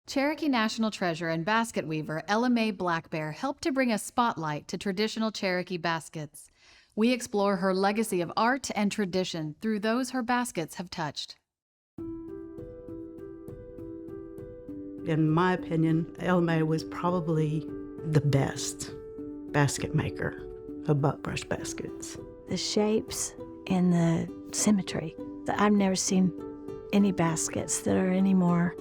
Cherokee National Treasure and basket weaver Ella Mae Blackbear helped to bring a spotlight to traditional Cherokee baskets. We explore her legacy of art and tradition through those her baskets have touched. In my opinion, Ella Mae was probably the best basket maker of buckbrush baskets. The shapes and the symmetry. I've never seen any baskets that are any more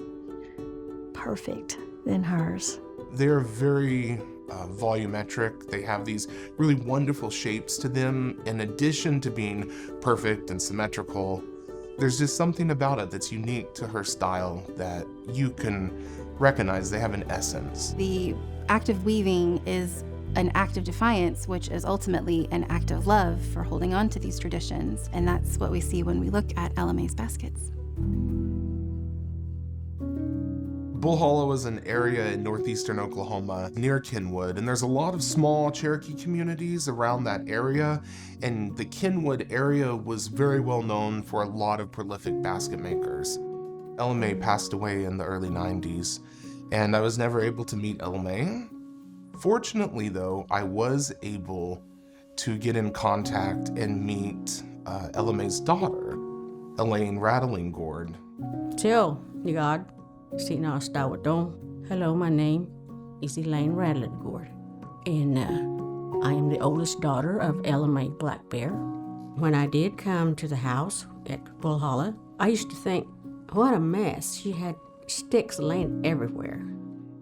perfect than hers. They're very volumetric. They have these really wonderful shapes to them. In addition to being perfect and symmetrical, there's just something about it that's unique to her style that you can recognize they have an essence. The act of weaving is an act of defiance, which is ultimately an act of love for holding on to these traditions. And that's what we see when we look at Ella Mae's baskets. Bull Hollow is an area in northeastern Oklahoma near Kenwood, and there's a lot of small Cherokee communities around that area, and the Kenwood area was very well known for a lot of prolific basket makers. Ella Mae passed away in the early 90s, and I was never able to meet Ella Mae. Fortunately, though, I was able to get in contact and meet Ella Mae's daughter, Elaine Rattling Gord. Tell God. Hello, my name is Elaine Rattling Gord, and I am the oldest daughter of Ella Mae Blackbear. When I did come to the house at Bull Hollow, I used to think, what a mess. She had sticks laying everywhere.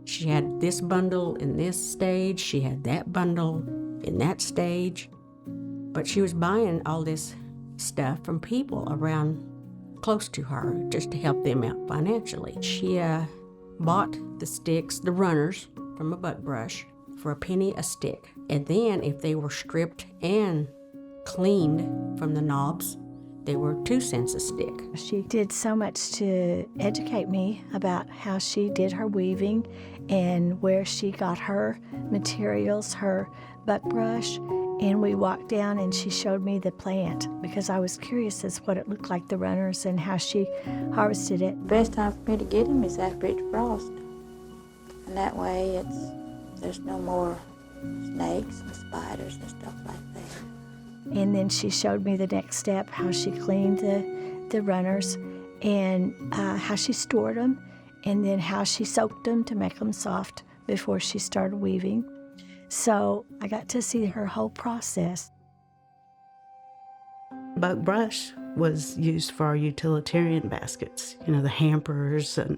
She had this bundle in this stage, she had that bundle in that stage, but she was buying all this stuff from people around close to her just to help them out financially. She bought the sticks, the runners, from a buckbrush for a penny a stick. And then if they were stripped and cleaned from the knobs, they were 2 cents a stick. She did so much to educate me about how she did her weaving and where she got her materials, her buckbrush. And we walked down and she showed me the plant because I was curious as what it looked like, the runners, and how she harvested it. Best time for me to get them is after it's frost. And that way there's no more snakes and spiders and stuff like that. And then she showed me the next step, how she cleaned the runners and how she stored them, and then how she soaked them to make them soft before she started weaving. So I got to see her whole process. Buckbrush was used for our utilitarian baskets, you know, the hampers and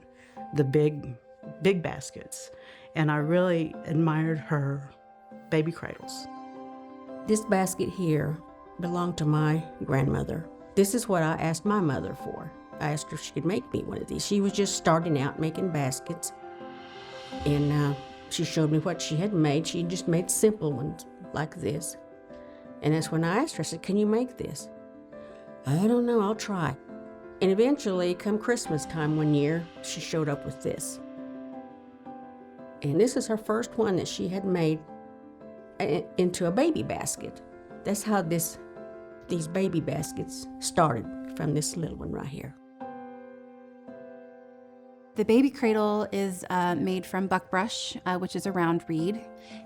the big baskets. And I really admired her baby cradles. This basket here belonged to my grandmother. This is what I asked my mother for. I asked her if she could make me one of these. She was just starting out making baskets, and she showed me what she had made. She just made simple ones like this. And that's when I asked her, I said, can you make this? I don't know, I'll try. And eventually, come Christmas time one year, she showed up with this. And this is her first one that she had made into a baby basket. That's how these baby baskets started, from this little one right here. The baby cradle is made from buckbrush, which is a round reed,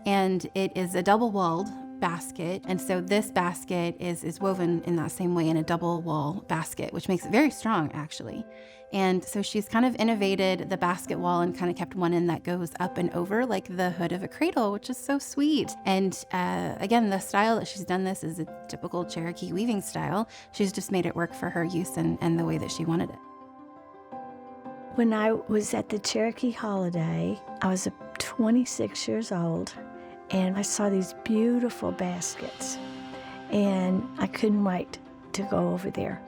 and it is a double-walled basket. And so this basket is woven in that same way in a double-wall basket, which makes it very strong, actually. And so she's kind of innovated the basket wall and kind of kept one end that goes up and over like the hood of a cradle, which is so sweet. And again, the style that she's done this is a typical Cherokee weaving style. She's just made it work for her use and the way that she wanted it. When I was at the Cherokee holiday, I was 26 years old, and I saw these beautiful baskets, and I couldn't wait to go over there.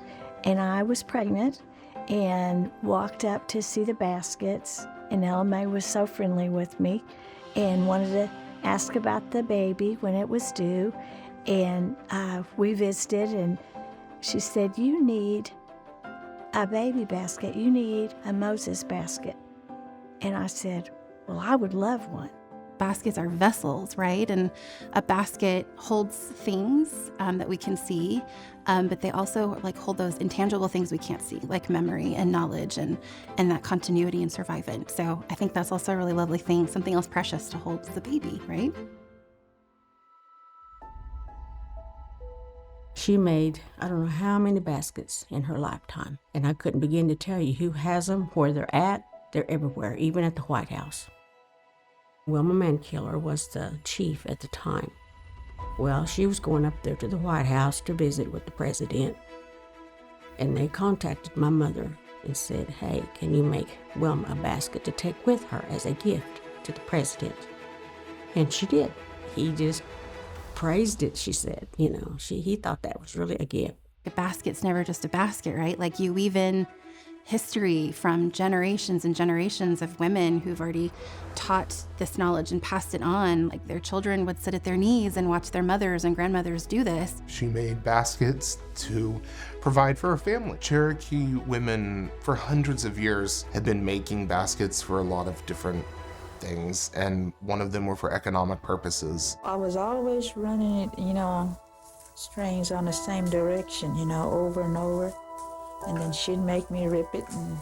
And I was pregnant and walked up to see the baskets, and Ella Mae was so friendly with me and wanted to ask about the baby when it was due. And we visited, and she said, you need a baby basket, you need a Moses basket. And I said, well, I would love one. baskets are vessels, right? And a basket holds things that we can see, but they also like hold those intangible things we can't see, like memory and knowledge and that continuity and survivance. So I think that's also a really lovely thing, something else precious to hold as a baby, right? She made, I don't know how many baskets in her lifetime, and I couldn't begin to tell you who has them, where they're at. They're everywhere, even at the White House. Wilma Mankiller was the chief at the time. Well, she was going up there to the White House to visit with the president, and they contacted my mother and said, hey, can you make Wilma a basket to take with her as a gift to the president? And she did. He just praised it, she said. You know, he thought that was really a gift. A basket's never just a basket, right? Like you weave in history from generations and generations of women who've already taught this knowledge and passed it on. Like their children would sit at their knees and watch their mothers and grandmothers do this. She made baskets to provide for her family. Cherokee women for hundreds of years had been making baskets for a lot of different things, and one of them were for economic purposes. I was always running it, strings on the same direction, over and over. And then she'd make me rip it and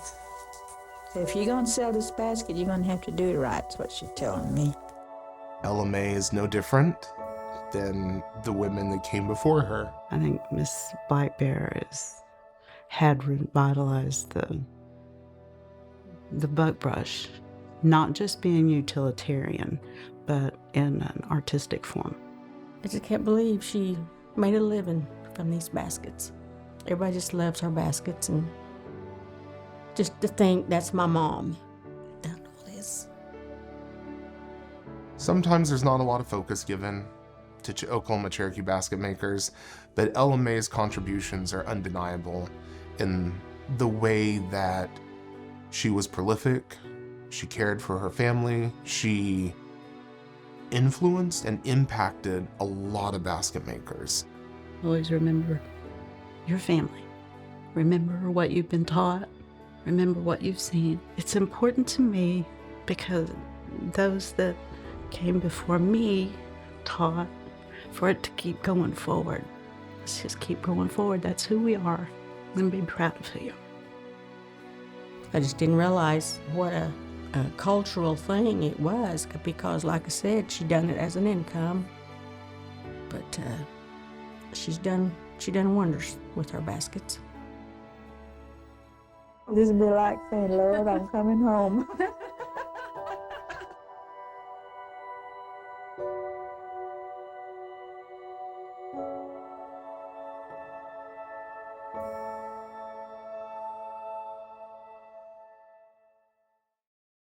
say, if you're going to sell this basket, you're going to have to do it right. That's what she's telling me. Ella Mae is no different than the women that came before her. I think Miss Blackbear had revitalized the buckbrush, not just being utilitarian, but in an artistic form. I just can't believe she made a living from these baskets. Everybody just loves her baskets, and just to think that's my mom. Done all this. Sometimes there's not a lot of focus given to Oklahoma Cherokee basket makers, but Ella Mae's contributions are undeniable in the way that she was prolific, she cared for her family, she influenced and impacted a lot of basket makers. Always remember your family. Remember what you've been taught. Remember what you've seen. It's important to me because those that came before me taught for it to keep going forward. Let's just keep going forward. That's who we are. And be proud of you. I just didn't realize what a cultural thing it was, because like I said, she done it as an income. But she done wonders with her baskets. This would be like saying, Lord, I'm coming home.